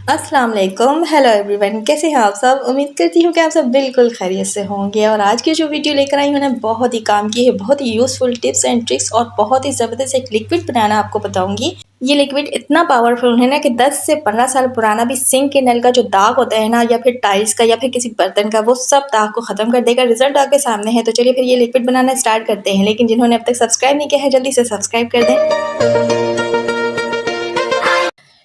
अस्सलाम वालेकुम, hello everyone, कैसे हैं आप सब। उम्मीद करती हूँ कि आप सब बिल्कुल खैरियत से होंगे। और आज की जो वीडियो लेकर आई हूँ ना, बहुत ही काम की है, बहुत ही यूज़फुल टिप्स एंड ट्रिक्स और बहुत ही ज़बरदस्त एक लिक्विड बनाना आपको बताऊँगी। ये लिक्विड इतना पावरफुल है ना कि 10 से 15 साल पुराना भी सिंक के नल का जो दाग होता है ना, या फिर टाइल्स का या फिर किसी बर्तन का, वो सब दाग को ख़त्म कर देगा। रिजल्ट आपके सामने है। तो चलिए फिर ये लिक्विड बनाना स्टार्ट करते हैं। लेकिन जिन्होंने अब तक सब्सक्राइब नहीं किया है, जल्दी से सब्सक्राइब कर दें।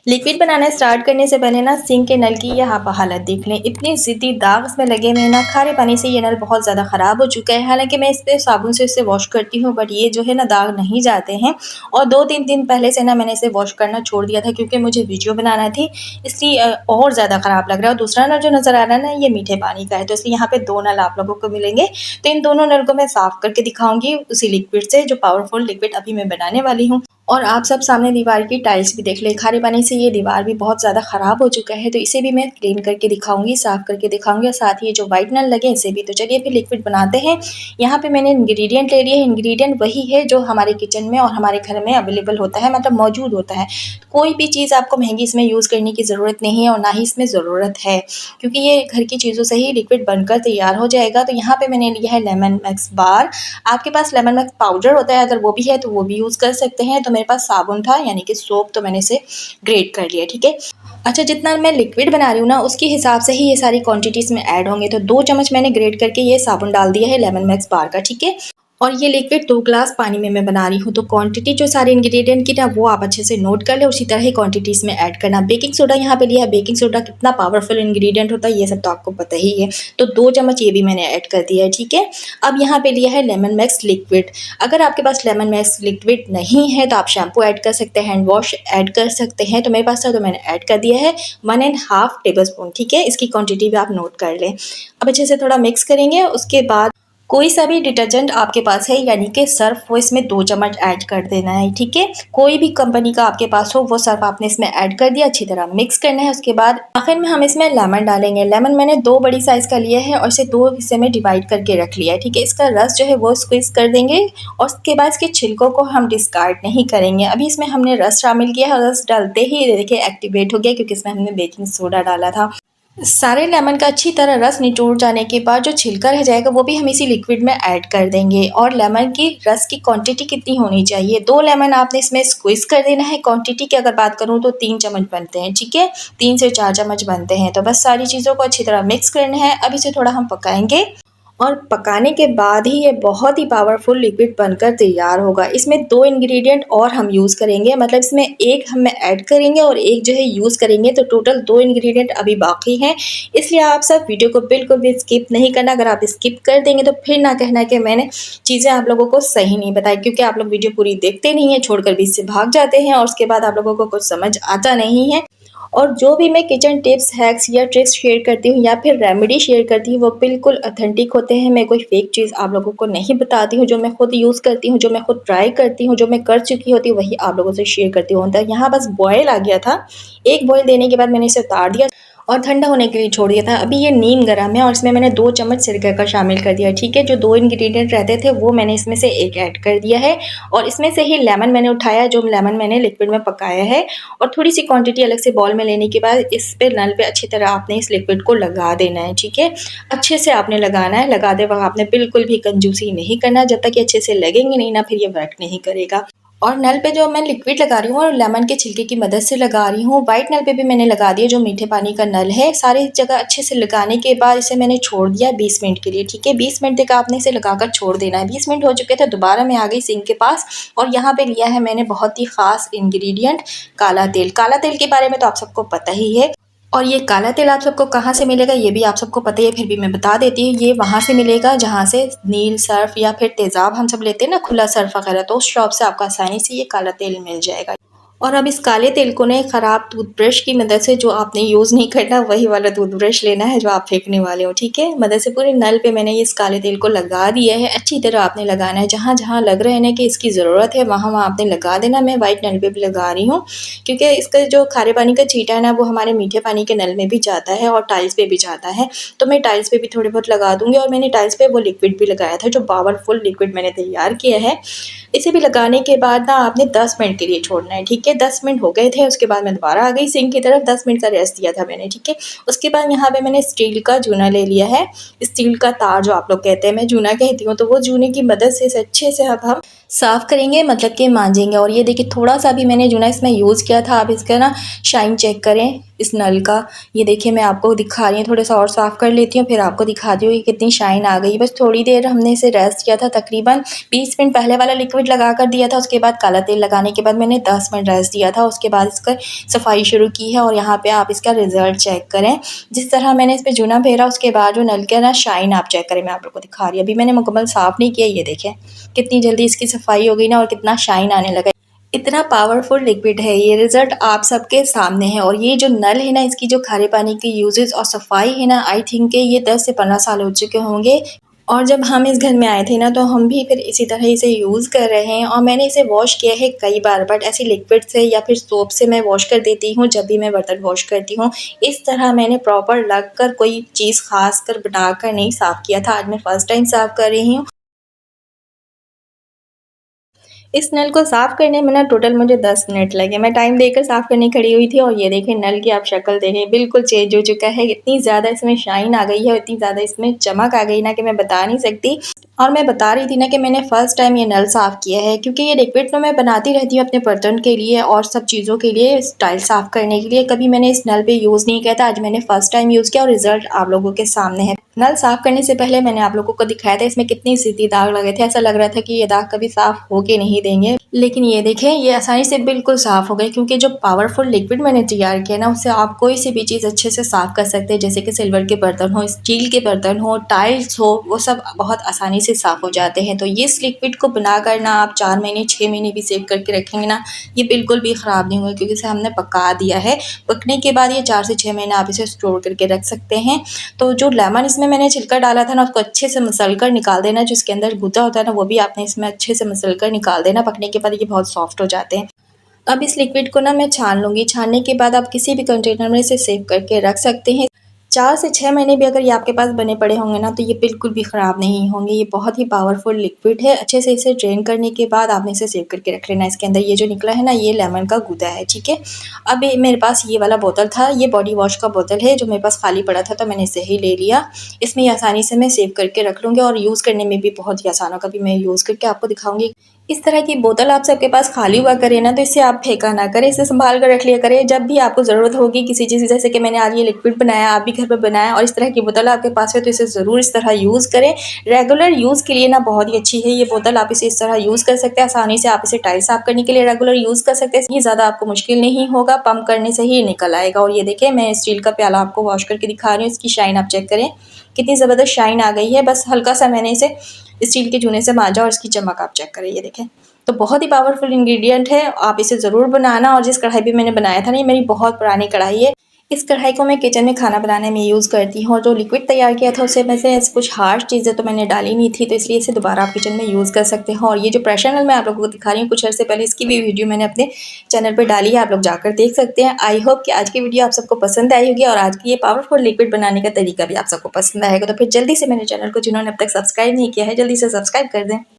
लिक्विड बनाना स्टार्ट करने से पहले ना सिंक के नल की यह आप हालत देख लें। इतनी ज़िद्दी दाग इसमें लगे हुए हैं ना, खारे पानी से ये नल बहुत ज़्यादा ख़राब हो चुका है। हालांकि मैं इस पर साबुन से इसे वॉश करती हूँ, बट ये जो है ना दाग नहीं जाते हैं। और 2-3 दिन पहले से ना मैंने इसे वॉश करना छोड़ दिया था, क्योंकि मुझे वीडियो बनाना थी, इसलिए और ज़्यादा ख़राब लग रहा है। और दूसरा नल जो नज़र आ रहा है ना, ये मीठे पानी का है, तो इसलिए यहाँ पे 2 नल आप लोगों को मिलेंगे। तो इन दोनों नल को मैं साफ़ करके दिखाऊंगी उसी लिक्विड से, जो पावरफुल लिक्विड अभी मैं बनाने वाली हूँ। और आप सब सामने दीवार की टाइल्स भी देख लें, खारे पानी से ये दीवार भी बहुत ज़्यादा ख़राब हो चुका है, तो इसे भी मैं क्लीन करके दिखाऊंगी, साफ़ करके दिखाऊंगी। और साथ ही ये जो वाइट नल लगे इसे भी। तो चलिए फिर लिक्विड बनाते हैं। यहाँ पे मैंने इंग्रेडिएंट ले लिए हैं। इंग्रेडिएंट वही है जो हमारे किचन में और हमारे घर में अवेलेबल होता है, मतलब मौजूद होता है। कोई भी चीज़ आपको महंगी इसमें यूज़ करने की ज़रूरत नहीं है, और ना ही इसमें ज़रूरत है, क्योंकि ये घर की चीज़ों से ही लिक्विड बनकर तैयार हो जाएगा। तो यहाँ पे मैंने लिया है लेमन मैक्स बार। आपके पास लेमन मैक्स पाउडर होता है, अगर वो भी है तो वो भी यूज़ कर सकते हैं। तो मेरे पास साबुन था, यानी कि सोप, तो मैंने इसे ग्रेट कर लिया। ठीक है। अच्छा, जितना मैं लिक्विड बना रही हूँ ना, उसके हिसाब से ही ये सारी क्वांटिटीज़ में ऐड होंगे। तो 2 चम्मच मैंने ग्रेट करके ये साबुन डाल दिया है लेमन मैक्स बार का। ठीक है। और ये लिक्विड 2 ग्लास पानी में मैं बना रही हूँ। तो क्वांटिटी जो सारे इंग्रेडिएंट की ना, वो आप अच्छे से नोट कर ले, उसी तरह ही क्वांटिटीज़ में ऐड करना। बेकिंग सोडा यहाँ पे लिया है। बेकिंग सोडा कितना पावरफुल इंग्रेडिएंट होता है, ये सब तो आपको पता ही है। तो 2 चम्मच ये भी मैंने ऐड कर दिया है। ठीक है। अब यहाँ पे लिया है लेमन मैक्स लिक्विड। अगर आपके पास लेमन मैक्स लिक्विड नहीं है तो आप शैम्पू ऐड कर सकते हैं, हैंड वॉश ऐड कर सकते हैं। तो मेरे पास था तो मैंने ऐड कर दिया है 1½ टेबल स्पून। ठीक है। इसकी क्वांटिटी भी आप नोट कर लें। अब अच्छे से थोड़ा मिक्स करेंगे। उसके बाद कोई सा भी डिटर्जेंट आपके पास है, यानी कि सर्फ, वो इसमें 2 चम्मच ऐड कर देना है। ठीक है। कोई भी कंपनी का आपके पास हो, वो सर्फ आपने इसमें ऐड कर दिया, अच्छी तरह मिक्स करना है। उसके बाद आखिर में हम इसमें लेमन डालेंगे। लेमन मैंने 2 बड़ी साइज़ का लिया है और इसे 2 हिस्से में डिवाइड करके रख लिया है। ठीक है। इसका रस जो है वो स्क्वीज़ कर देंगे, और उसके बाद इसके छिलकों को हम डिस्कार्ड नहीं करेंगे। अभी इसमें हमने रस शामिल किया है, और रस डालते ही देखिए एक्टिवेट हो गया, क्योंकि इसमें हमने बेकिंग सोडा डाला था। सारे लेमन का अच्छी तरह रस निचोड़ जाने के बाद जो छिलका रह जाएगा, वो भी हम इसी लिक्विड में ऐड कर देंगे। और लेमन की रस की क्वांटिटी कितनी होनी चाहिए, 2 लेमन आपने इसमें स्क्वीज़ कर देना है। क्वांटिटी की अगर बात करूँ तो 3 चम्मच बनते हैं। ठीक है। 3 से 4 चम्मच बनते हैं। तो बस सारी चीज़ों को अच्छी तरह मिक्स करना है। अब इसे थोड़ा हम पकाएंगे, और पकाने के बाद ही ये बहुत ही पावरफुल लिक्विड बनकर तैयार होगा। इसमें 2 इंग्रेडिएंट और हम यूज़ करेंगे, मतलब इसमें एक हम ऐड करेंगे और एक जो है यूज़ करेंगे। तो टोटल 2 इंग्रेडिएंट अभी बाकी हैं, इसलिए आप सब वीडियो को बिल्कुल भी स्किप नहीं करना। अगर आप स्किप कर देंगे तो फिर ना कहना कि मैंने चीज़ें आप लोगों को सही नहीं बताई, क्योंकि आप लोग वीडियो पूरी देखते नहीं हैं, छोड़कर बीच से भाग जाते हैं, और उसके बाद आप लोगों को कुछ समझ आता नहीं है। और जो भी मैं किचन टिप्स, हैक्स या ट्रिक्स शेयर करती हूँ, या फिर रेमेडी शेयर करती हूँ, वो बिल्कुल ऑथेंटिक होते हैं। मैं कोई फेक चीज़ आप लोगों को नहीं बताती हूँ। जो मैं खुद यूज़ करती हूँ, जो मैं खुद ट्राई करती हूँ, जो मैं कर चुकी होती हूँ, वही आप लोगों से शेयर करती हूँ। तो यहाँ बस बॉयल आ गया था। एक बॉयल देने के बाद मैंने इसे उतार दिया और ठंडा होने के लिए छोड़ दिया था। अभी ये नीम गरम है, और इसमें मैंने 2 चम्मच सिरका का शामिल कर दिया। ठीक है। जो 2 इंग्रेडिएंट रहते थे, वो मैंने इसमें से एक ऐड कर दिया है, और इसमें से ही लेमन मैंने उठाया, जो लेमन मैंने लिक्विड में पकाया है। और थोड़ी सी क्वांटिटी अलग से बॉल में लेने के बाद इस पे नल पे अच्छी तरह आपने इस लिक्विड को लगा देना है। ठीक है। अच्छे से आपने लगाना है। लगाते वक्त आपने बिल्कुल भी कंजूसी नहीं करना, जब तक ये अच्छे से लगेंगे नहीं ना, फिर ये वर्क नहीं करेगा। और नल पे जो मैं लिक्विड लगा रही हूँ, और लेमन के छिलके की मदद से लगा रही हूँ। वाइट नल पे भी मैंने लगा दिया, जो मीठे पानी का नल है। सारी जगह अच्छे से लगाने के बाद इसे मैंने छोड़ दिया 20 मिनट के लिए। ठीक है। 20 मिनट तक आपने इसे लगाकर छोड़ देना है। 20 मिनट हो चुके थे, दोबारा मैं आ गई सिंक के पास, और यहाँ पे लिया है मैंने बहुत ही ख़ास इंग्रेडिएंट, काला तेल। काला तेल के बारे में तो आप सबको पता ही है। और ये काला तेल आप सबको कहाँ से मिलेगा, ये भी आप सबको पता ही है, फिर भी मैं बता देती हूँ। ये वहाँ से मिलेगा जहाँ से नील सर्फ या फिर तेज़ाब हम सब लेते हैं ना, खुला सर्फ वगैरह, तो उस शॉप से आपको आसानी से ये काला तेल मिल जाएगा। और अब इस काले तेल को ना ख़राब टूथब्रश की मदद से, जो आपने यूज़ नहीं करना, वही वाला टूथब्रश लेना है जो आप फेंकने वाले हो। ठीक है। मदद से पूरे नल पे मैंने ये इस काले तेल को लगा दिया है। अच्छी तरह आपने लगाना है, जहाँ जहाँ लग रहा है ना कि इसकी ज़रूरत है, वहाँ वहाँ आपने लगा देना। मैं वाइट नल पे भी लगा रही हूँ, क्योंकि इसका जो खारे पानी का छींटा है ना, वो हमारे मीठे पानी के नल में भी जाता है और टाइल्स पे भी जाता है। तो मैं टाइल्स पे भी थोड़े बहुत लगा दूँगी। और मैंने टाइल्स पे वो लिक्विड भी लगाया था, जो पावरफुल लिक्विड मैंने तैयार किया है। इसे भी लगाने के बाद ना आपने 10 मिनट के लिए छोड़ना है। ठीक है। है। 10 मिनट हो गए थे, उसके बाद मैं दोबारा आ गई सिंक की तरफ। 10 मिनट का रेस्ट दिया था मैंने, ठीक है। उसके बाद यहाँ पे मैंने स्टील का जूना ले लिया है, स्टील का तार जो आप लोग कहते हैं, मैं जूना कहती हूँ। तो वो जूने की मदद से इसे अच्छे से अब हम साफ़ करेंगे, मतलब कि मांजेंगे। और ये देखिए थोड़ा सा भी मैंने जूना इसमें यूज़ किया था। आप इसका ना शाइन चेक करें इस नल का। ये देखिए मैं आपको दिखा रही हूँ, थोड़ा सा और साफ़ कर लेती हूँ, फिर आपको दिखाती हूँ कि कितनी शाइन आ गई। बस थोड़ी देर हमने इसे रेस्ट किया था, तकरीबन 20 मिनट पहले वाला लिक्विड लगा कर दिया था। उसके बाद काला तेल लगाने के बाद मैंने 10 मिनट रेस्ट दिया था। उसके बाद इसका सफाई शुरू की है और यहाँ पे आप इसका रिज़ल्ट चेक करें। जिस तरह मैंने इस पे चूना फेरा, उसके बाद जो नल के ना शाइन आप चेक करें, मैं आप लोग को दिखा रही हूँ। अभी मैंने मुकम्मल साफ़ नहीं किया, ये देखें कितनी जल्दी इसकी सफाई हो गई ना और कितना शाइन आने लगा। इतना पावरफुल लिक्विड है ये, रिज़ल्ट आप सबके सामने है। और ये जो नल है ना, इसकी जो खारे पानी की यूजेस और सफाई है ना, आई थिंक ये 10 से 15 साल हो चुके होंगे। और जब हम इस घर में आए थे ना, तो हम भी फिर इसी तरह इसे यूज़ कर रहे हैं। और मैंने इसे वॉश किया है कई बार, बट ऐसी लिक्विड से या फिर सोप से मैं वॉश कर देती हूँ जब भी मैं बर्तन वॉश करती हूँ। इस तरह मैंने प्रॉपर लग कर कोई चीज़ खास कर बनाकर नहीं साफ़ किया था। आज मैं फ़र्स्ट टाइम साफ़ कर रही हूँ। इस नल को साफ़ करने में ना टोटल मुझे 10 मिनट लगे। मैं टाइम देकर साफ़ करने खड़ी हुई थी और ये देखें नल की आप शक्ल देखें, बिल्कुल चेंज हो चुका है। इतनी ज़्यादा इसमें शाइन आ गई है और इतनी ज़्यादा इसमें चमक आ गई ना कि मैं बता नहीं सकती। और मैं बता रही थी ना कि मैंने फ़र्स्ट टाइम ये नल साफ़ किया है, क्योंकि ये लिक्विड तो मैं बनाती रहती हूँ अपने बर्तन के लिए और सब चीज़ों के लिए, टाइल साफ़ करने के लिए। कभी मैंने इस नल पे यूज़ नहीं किया था, आज मैंने फ़र्स्ट टाइम यूज़ किया और रिज़ल्ट आप लोगों के सामने है। नल साफ़ करने से पहले मैंने आप लोगों को दिखाया था इसमें कितनी ज़िद्दी दाग लगे थे। ऐसा लग रहा था कि ये दाग कभी साफ़ हो के नहीं देंगे, लेकिन ये देखें ये आसानी से बिल्कुल साफ़ हो गए। क्योंकि जो पावरफुल लिक्विड मैंने तैयार किया ना, उससे आप कोई सी भी चीज़ अच्छे से साफ़ कर सकते हैं। जैसे कि सिल्वर के बर्तन हो, स्टील के बर्तन हो, टाइल्स हो, वो सब बहुत आसानी से साफ़ हो जाते हैं। तो ये इस लिक्विड को बनाकर ना आप 4 महीने 6 महीने भी सेव करके रखेंगे ना, ये बिल्कुल भी ख़राब नहीं होगा, क्योंकि इसे हमने पका दिया है। पकने के बाद ये 4 से 6 महीने आप इसे स्टोर करके रख सकते हैं। तो जो लेमन इसमें मैंने छिलका डाला था ना, उसको अच्छे से मसल कर निकाल देना। जिसके अंदर गूदा होता है ना, वो भी आपने इसमें अच्छे से मसल कर निकाल देना। पकने के बाद ये बहुत सॉफ्ट हो जाते हैं। अब इस लिक्विड को ना मैं छान लूँगी। छानने के बाद आप किसी भी कंटेनर में इसे सेव करके रख सकते हैं। 4 से 6 महीने भी अगर ये आपके पास बने पड़े होंगे ना, तो ये बिल्कुल भी ख़राब नहीं होंगे। ये बहुत ही पावरफुल लिक्विड है। अच्छे से इसे ड्रेन करने के बाद आपने इसे सेव करके रख लेना। इसके अंदर ये जो निकला है ना, ये लेमन का गूदा है, ठीक है। अब ये मेरे पास ये वाला बोतल था, ये बॉडी वॉश का बोतल है जो मेरे पास खाली पड़ा था, तो मैंने इसे ही ले लिया। इसमें ये आसानी से मैं सेव करके रख लूँगी और यूज़ करने में भी बहुत ही आसान होगा। अभी मैं यूज़ करके आपको दिखाऊँगी। इस तरह की बोतल आप सबके पास खाली हुआ करे ना, तो इसे आप फेंका ना करें, इसे संभाल कर रख लिया करें। जब भी आपको ज़रूरत होगी किसी चीज़ की, जैसे कि मैंने आज ये लिक्विड बनाया, आप भी घर पे बनाएं और इस तरह की बोतल आपके पास है तो इसे ज़रूर इस तरह यूज़ करें। रेगुलर यूज़ के लिए ना बहुत ही अच्छी है ये बोतल। आप इसे इस तरह यूज़ कर सकते हैं, आसानी से आप इसे टाइल साफ़ करने के लिए रेगुलर यूज़ कर सकते हैं। ये ज़्यादा आपको मुश्किल नहीं होगा, पंप करने से ही निकल आएगा। और ये देखिए मैं स्टील का प्याला आपको वॉश करके दिखा रही हूँ, इसकी शाइन आप चेक करें कितनी ज़बरदस्त शाइन आ गई है। बस हल्का सा मैंने इसे स्टील के जूने से मांजा और इसकी चमक आप चेक करें, ये देखें। तो बहुत ही पावरफुल इंग्रेडिएंट है, आप इसे ज़रूर बनाना। और जिस कढ़ाई पे मैंने बनाया था ना, ये मेरी बहुत पुरानी कढ़ाई है। इस कढ़ाई को मैं किचन में खाना बनाने में यूज़ करती हूँ। और जो लिक्विड तैयार किया था उससे में से ऐसे कुछ हार्श चीज़ें तो मैंने डाली नहीं थी, तो इसलिए इसे दोबारा आप किचन में यूज़ कर सकते हो। और ये जो प्रेशर नल मैं आप लोगों को दिखा रही हूँ, कुछ अर्से पहले इसकी भी वीडियो मैंने अपने चैनल पर डाली है, आप लोग जाकर देख सकते हैं। आई होप कि आज की वीडियो आप सबको पसंद आई होगी और आज की ये पावरफुल लिक्विड बनाने का तरीका भी आप सबको पसंद आएगा। तो फिर जल्दी से मेरे चैनल को जिन्होंने अब तक सब्सक्राइब नहीं किया है, जल्दी से सब्सक्राइब कर दें।